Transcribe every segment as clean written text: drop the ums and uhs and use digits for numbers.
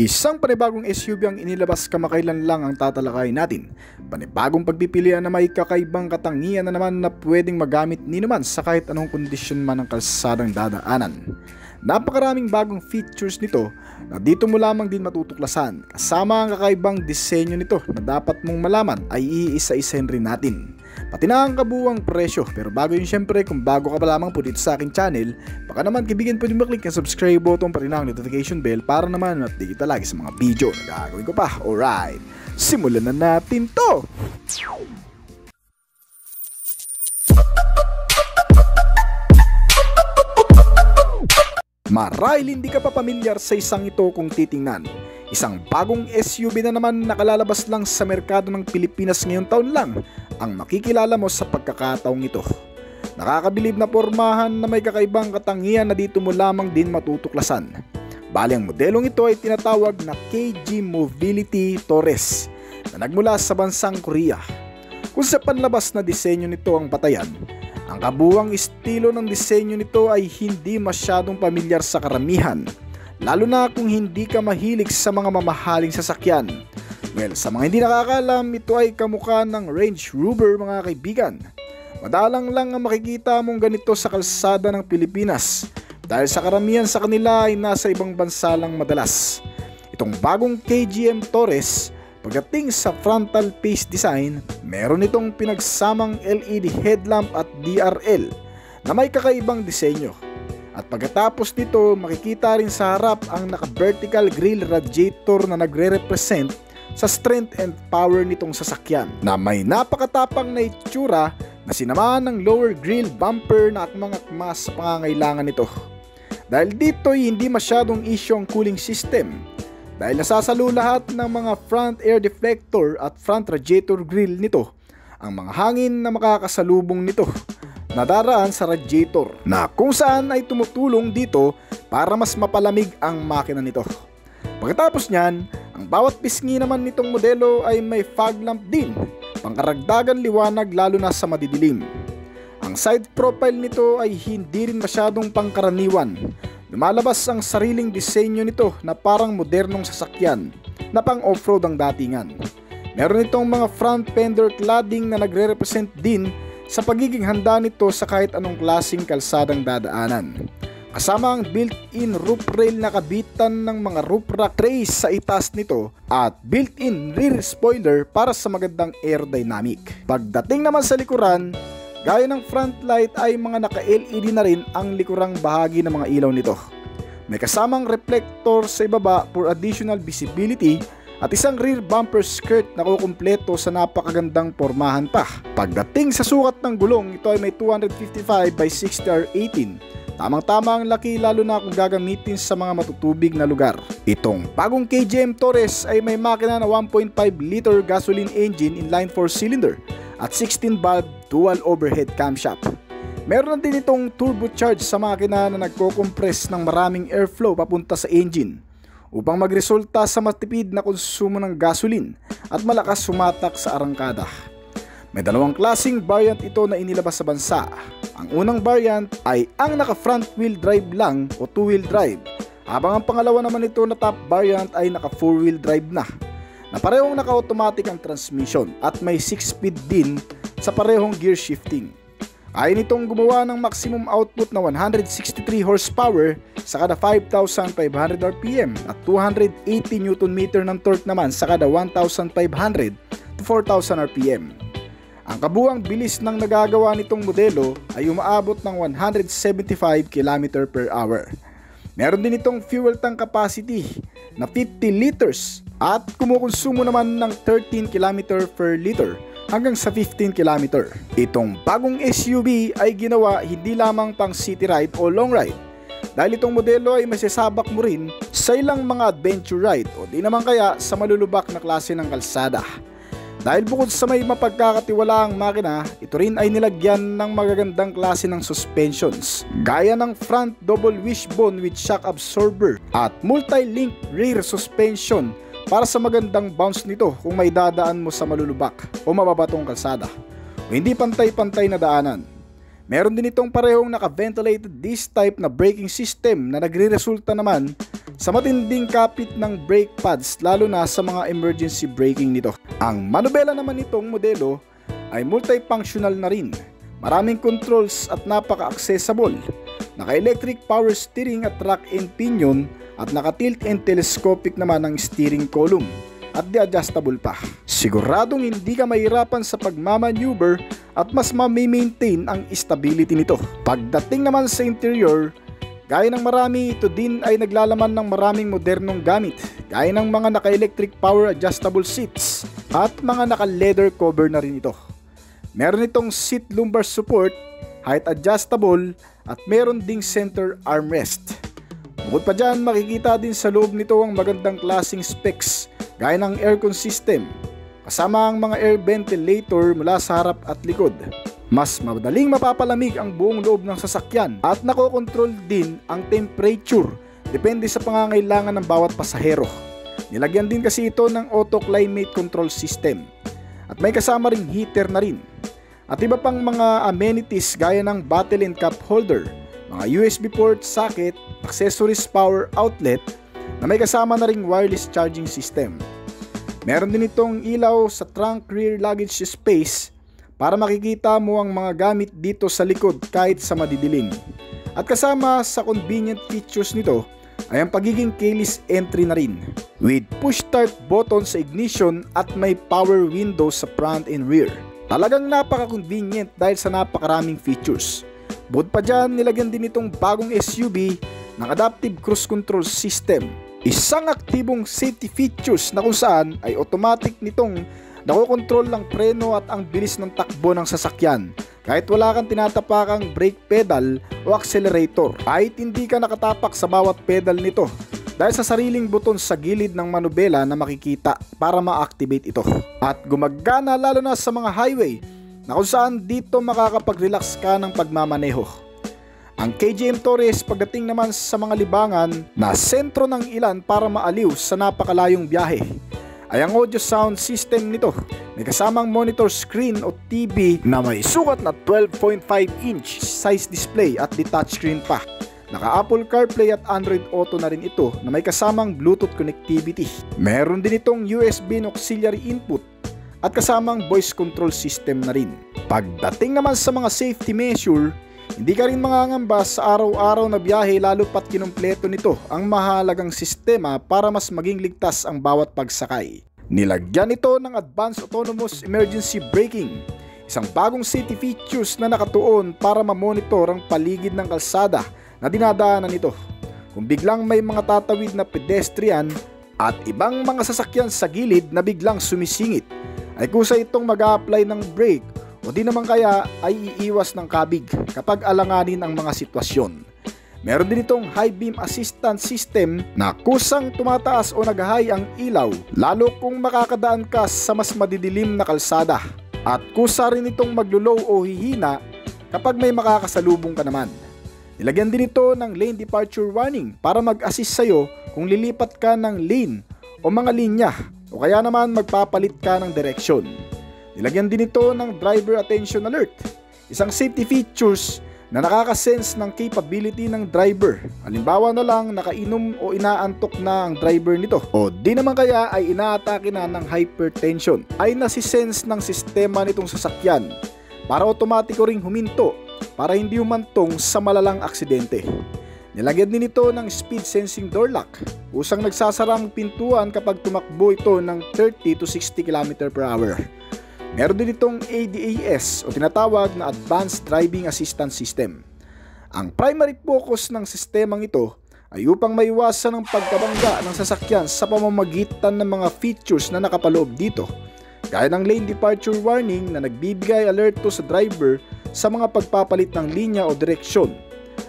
Isang panibagong SUV ang inilabas kamakailan lang ang tatalakayin natin. Panibagong pagpipilian na may kakaibang katangian na naman na pwedeng magamit ni naman sa kahit anong kondisyon man ng kalsadang dadaanan. Napakaraming bagong features nito na dito mo lamang din matutuklasan. Kasama ang kakaibang disenyo nito na dapat mong malaman ay iisa-isahin rin natin. Pati na ang kabuuang presyo. Pero bago yun, syempre, kung bago ka pa lamang po dito sa aking channel, baka naman kaibigan pwede maklik ang subscribe button pati na ang notification bell para naman update kita lagi sa mga video na gagawin ko pa. Alright, simulan na natin to! Marahil hindi ka pa pamilyar sa isang ito kung titingnan. Isang bagong SUV na naman nakalalabas lang sa merkado ng Pilipinas ngayong taon lang ang makikilala mo sa pagkakataong ito. Nakakabilib na pormahan na may kakaibang katangian na dito mo lamang din matutuklasan. Bali ang modelong ito ay tinatawag na KG Mobility Torres na nagmula sa bansang Korea. Kung sa panlabas na disenyo nito ang batayan, ang kabuuang estilo ng disenyo nito ay hindi masyadong pamilyar sa karamihan, lalo na kung hindi ka mahilig sa mga mamahaling sasakyan. Well, sa mga hindi nakakaalam, ito ay kamukha ng Range Rover mga kaibigan. Madalang lang ang makikita mong ganito sa kalsada ng Pilipinas dahil sa karamihan sa kanila ay nasa ibang bansa lang madalas. Itong bagong KGM Torres, pagdating sa frontal face design, meron itong pinagsamang LED headlamp at DRL na may kakaibang disenyo. At pagkatapos nito, makikita rin sa harap ang naka-vertical grille radiator na nagre-represent sa strength and power nitong sasakyan, na may napakatapang na itsura na sinamahan ng lower grille bumper na akmang-akma sa pangangailangan nito. Dahil dito ay hindi masyadong issue ang cooling system dahil nasasalo lahat ng mga front air deflector at front radiator grille nito ang mga hangin na makakasalubong nito na daraan sa radiator, na kung saan ay tumutulong dito para mas mapalamig ang makina nito. Pagkatapos niyan, ang bawat pisngi naman nitong modelo ay may fog lamp din, pangkaragdagan liwanag lalo na sa madidilim. Ang side profile nito ay hindi rin masyadong pangkaraniwan. Lumalabas ang sariling disenyo nito na parang modernong sasakyan na pang off-road ang datingan. Meron itong mga front fender cladding na nagre-represent din sa pagiging handa nito sa kahit anong klaseng kalsadang dadaanan. Kasama ang built-in roof rail na kabitan ng mga roof rack trays sa itaas nito at built-in rear spoiler para sa magandang aerodynamic. Pagdating naman sa likuran, gaya ng front light ay mga naka-LED na rin ang likurang bahagi ng mga ilaw nito. May kasamang reflector sa ibaba for additional visibility at isang rear bumper skirt na kukumpleto sa napakagandang pormahan pa. Pagdating sa sukat ng gulong, ito ay may 255 by 60R18. Tamang-tama ang laki lalo na kung gagamitin sa mga matutubig na lugar. Itong bagong KGM Torres ay may makina na 1.5 liter gasoline engine inline 4-cylinder at 16-valve dual overhead camshaft. Meron din itong turbocharge sa makina na nagko-compress ng maraming airflow papunta sa engine upang magresulta sa matipid na konsumo ng gasoline at malakas sumatak sa arangkada. May dalawang klaseng variant ito na inilabas sa bansa. Ang unang variant ay ang naka front wheel drive lang o 2-wheel drive, habang ang pangalawa naman ito na top variant ay naka 4-wheel drive na parehong naka-automatic ang transmission at may 6-speed din sa parehong gear shifting. Kaya nitong gumawa ng maximum output na 163 horsepower sa kada 5,500 RPM at 280 Nm ng torque naman sa kada 1,500 to 4,000 RPM. Ang kabuuang bilis ng nagagawa nitong modelo ay umaabot ng 175 km per hour. Meron din itong fuel tank capacity na 50 liters at kumukonsumo naman ng 13 km per liter hanggang sa 15 km. Itong bagong SUV ay ginawa hindi lamang pang city ride o long ride, dahil itong modelo ay masasabak mo rin sa ilang mga adventure ride o di naman kaya sa malulubak na klase ng kalsada. Dahil bukod sa may mapagkakatiwalaang makina, ito rin ay nilagyan ng magagandang klase ng suspensions, gaya ng front double wishbone with shock absorber at multi-link rear suspension para sa magandang bounce nito kung may dadaan mo sa malulubak o mababatong kalsada o hindi pantay-pantay na daanan. Meron din itong parehong naka-ventilated disc type na braking system na nagre-resulta naman sa matinding kapit ng brake pads lalo na sa mga emergency braking nito. Ang manubela naman nitong modelo ay multifunctional na rin. Maraming controls at napaka-accessible. Naka-electric power steering at rack and pinion at naka-tilt and telescopic naman ang steering column at di-adjustable pa. Siguradong hindi ka mahirapan sa pagmamaneuver at mas ma-maintain ang stability nito. Pagdating naman sa interior, gaya ng marami, ito din ay naglalaman ng maraming modernong gamit, gaya ng mga naka-electric power adjustable seats at mga naka-leather cover na rin ito. Meron itong seat lumbar support, height adjustable at meron ding center armrest. Bukod pa dyan, makikita din sa loob nito ang magandang klaseng specs gaya ng aircon system, kasama ang mga air ventilator mula sa harap at likod. Mas madaling mapapalamig ang buong loob ng sasakyan at nakokontrol din ang temperature depende sa pangangailangan ng bawat pasahero. Nilagyan din kasi ito ng auto climate control system at may kasama ring heater na rin. At iba pang mga amenities gaya ng bottle and cup holder, mga USB port socket, accessories power outlet na may kasama na ring wireless charging system. Meron din itong ilaw sa trunk rear luggage space para makikita mo ang mga gamit dito sa likod kahit sa madidilim. At kasama sa convenient features nito ay ang pagiging keyless entry na rin, with push start button sa ignition at may power window sa front and rear. Talagang napaka-convenient dahil sa napakaraming features. Bukod pa dyan, nilagyan din itong bagong SUV ng adaptive cruise control system. Isang aktibong safety features na kung saan ay automatic nitong nakokontrol ng preno at ang bilis ng takbo ng sasakyan kahit wala kang tinatapakang brake pedal o accelerator. Kahit hindi ka nakatapak sa bawat pedal nito dahil sa sariling buton sa gilid ng manubela na makikita para ma-activate ito. At gumagana lalo na sa mga highway na kung saan dito makakapag-relax ka ng pagmamaneho. Ang KGM Torres pagdating naman sa mga libangan na sentro ng ilan para maaliw sa napakalayong biyahe ay ang audio sound system nito. May kasamang monitor screen o TV na may sukat na 12.5 inch size display at di touchscreen pa. Naka Apple CarPlay at Android Auto na rin ito na may kasamang Bluetooth connectivity. Meron din itong USB and auxiliary input at kasamang voice control system na rin. Pagdating naman sa mga safety measure, hindi ka rin mangangamba sa araw-araw na biyahe lalo pat kinumpleto nito ang mahalagang sistema para mas maging ligtas ang bawat pagsakay. Nilagyan ito ng Advanced Autonomous Emergency Braking, isang bagong safety features na nakatuon para mamonitor ang paligid ng kalsada na dinadaanan nito. Kung biglang may mga tatawid na pedestrian at ibang mga sasakyan sa gilid na biglang sumisingit, ay kusa itong mag-a-apply ng brake o di naman kaya ay iiwas ng kabig kapag alanganin ang mga sitwasyon. Meron din itong high beam assistance system na kusang tumataas o nag-high ang ilaw lalo kung makakadaan ka sa mas madidilim na kalsada. At kusa rin itong maglo-low o hihina kapag may makakasalubong ka naman. Nilagyan din ito ng lane departure warning para mag-assist sa'yo kung lilipat ka ng lane o mga linya o kaya naman magpapalit ka ng direksyon. Nilagyan din ito ng driver attention alert, isang safety features na nakakasense ng capability ng driver. Halimbawa na lang nakainom o inaantok na ang driver nito o di naman kaya ay inaatake na ng hypertension, ay nasisense ng sistema nitong sasakyan para otomatiko ring huminto para hindi humantong sa malalang aksidente. Nilagyan din ito ng speed sensing door lock, kusang nagsasarang pintuan kapag tumakbo ito ng 30 to 60 km/h. Meron din itong ADAS o tinatawag na Advanced Driving Assistance System. Ang primary focus ng sistemang ito ay upang maiwasan ang pagkabangga ng sasakyan sa pamamagitan ng mga features na nakapaloob dito, gaya ng lane departure warning na nagbibigay alerto sa driver sa mga pagpapalit ng linya o direksyon,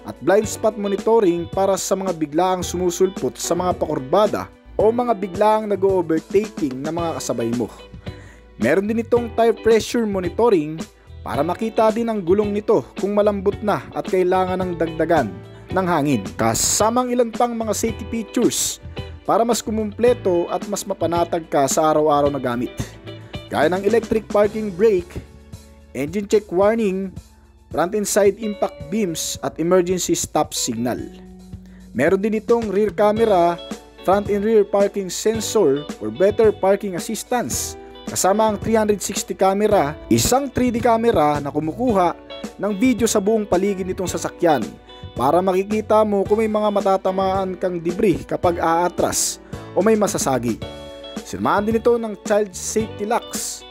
at blind spot monitoring para sa mga biglaang sumusulpot sa mga pakurbada o mga biglaang nag-overtaking na mga kasabay mo. Meron din itong tire pressure monitoring para makita din ang gulong nito kung malambot na at kailangan ng dagdagan ng hangin. Kasamang ilan pang mga safety features para mas kumumpleto at mas mapanatag ka sa araw-araw na gamit. Gaya ng electric parking brake, engine check warning, front and side impact beams at emergency stop signal. Meron din itong rear camera, front and rear parking sensor for better parking assistance. Kasama ang 360 camera, isang 3D camera na kumukuha ng video sa buong paligid nitong sasakyan para makikita mo kung may mga matatamaan kang debris kapag aatras o may masasagi. Sinamahan din ito ng child safety locks,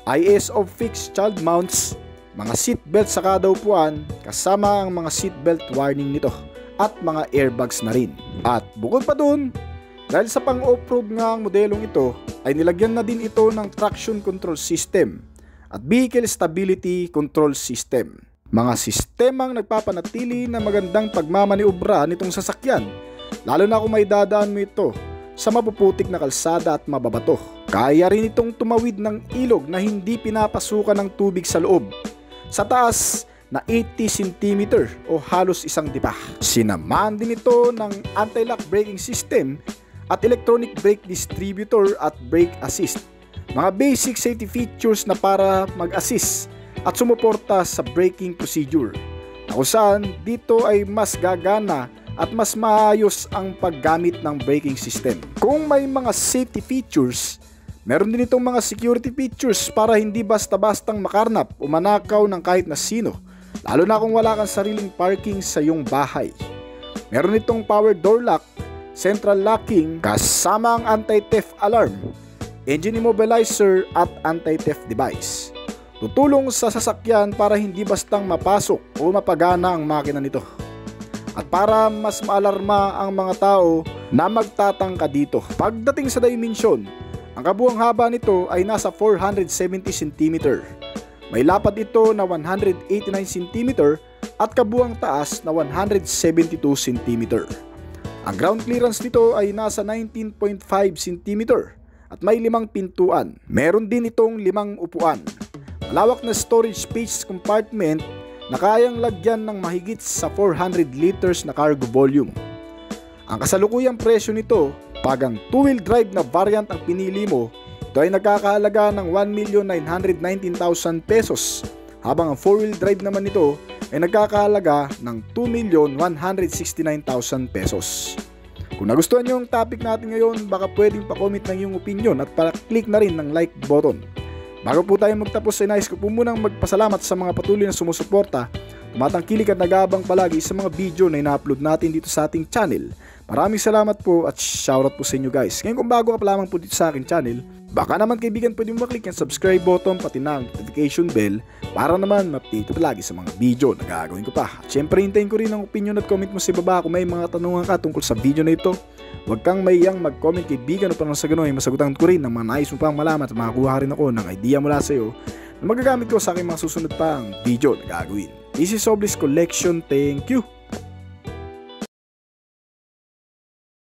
ISO fixed child mounts, mga seatbelt sa kada upuan kasama ang mga seatbelt warning nito at mga airbags na rin. At bukod pa dun, dahil sa pang-off-road nga ang modelong ito, ay nilagyan na din ito ng traction control system at vehicle stability control system. Mga sistemang nagpapanatili na magandang pagmamaniobra nitong sasakyan, lalo na kung may dadaan mo ito sa mapuputik na kalsada at mababato. Kaya rin itong tumawid ng ilog na hindi pinapasukan ng tubig sa loob, sa taas na 80 cm o halos isang dipa. Sinamahan din ito ng anti-lock braking system at electronic brake distributor at brake assist. Mga basic safety features na para mag-assist at sumuporta sa braking procedure, na kung saan dito ay mas gagana at mas maayos ang paggamit ng braking system. Kung may mga safety features, meron din itong mga security features para hindi basta-bastang makarnap o manakaw ng kahit na sino, lalo na kung wala kang sariling parking sa iyong bahay. Meron itong power door lock, central locking, kasama ang anti-theft alarm, engine immobilizer at anti-theft device. Tutulong sa sasakyan para hindi bastang mapasok o mapagana ang makina nito, at para mas maalarma ang mga tao na magtatangka dito. Pagdating sa dimension, ang kabuuang haba nito ay nasa 470 cm. May lapad ito na 189 cm at kabuuang taas na 172 cm. Ang ground clearance nito ay nasa 19.5 cm at may 5 pintuan. Meron din itong 5 upuan. Malawak na storage space compartment na kayang lagyan ng mahigit sa 400 liters na cargo volume. Ang kasalukuyang presyo nito, pag ang 2-wheel drive na variant ang pinili mo, ito ay nagkakahalaga ng 1,919,000 pesos, habang ang 4-wheel drive naman nito ay nagkakahalaga ng 2,169,000 pesos. Kung nagustuhan nyo ang topic natin ngayon, baka pwedeng pa-comment ng iyong opinion at pa-click na rin ng like button. Bago po tayo magtapos, ay nais ko po munang magpasalamat sa mga patuloy na sumusuporta, tumatangkilik at nag-aabang palagi sa mga video na ina-upload natin dito sa ating channel. Maraming salamat po at shoutout po sa inyo guys. Ngayon kung bago ka pa lamang po dito sa aking channel, baka naman kaibigan pwede mo maklik yung subscribe button pati na ang notification bell para naman ma-update palagi sa mga video na gagawin ko pa. At syempre hintayin ko rin ang opinion at comment mo sa baba kung may mga tanungan ka tungkol sa video na ito. Huwag kang mayang mag-comment kaibigan upang sa ganun ay masagutan ko rin ng mga nais mo pang malaman at makakuha rin ako ng idea mula sa iyo na magagamit ko sa aking mga susunod pang video na gagawin. This is Oblis Collection. Thank you!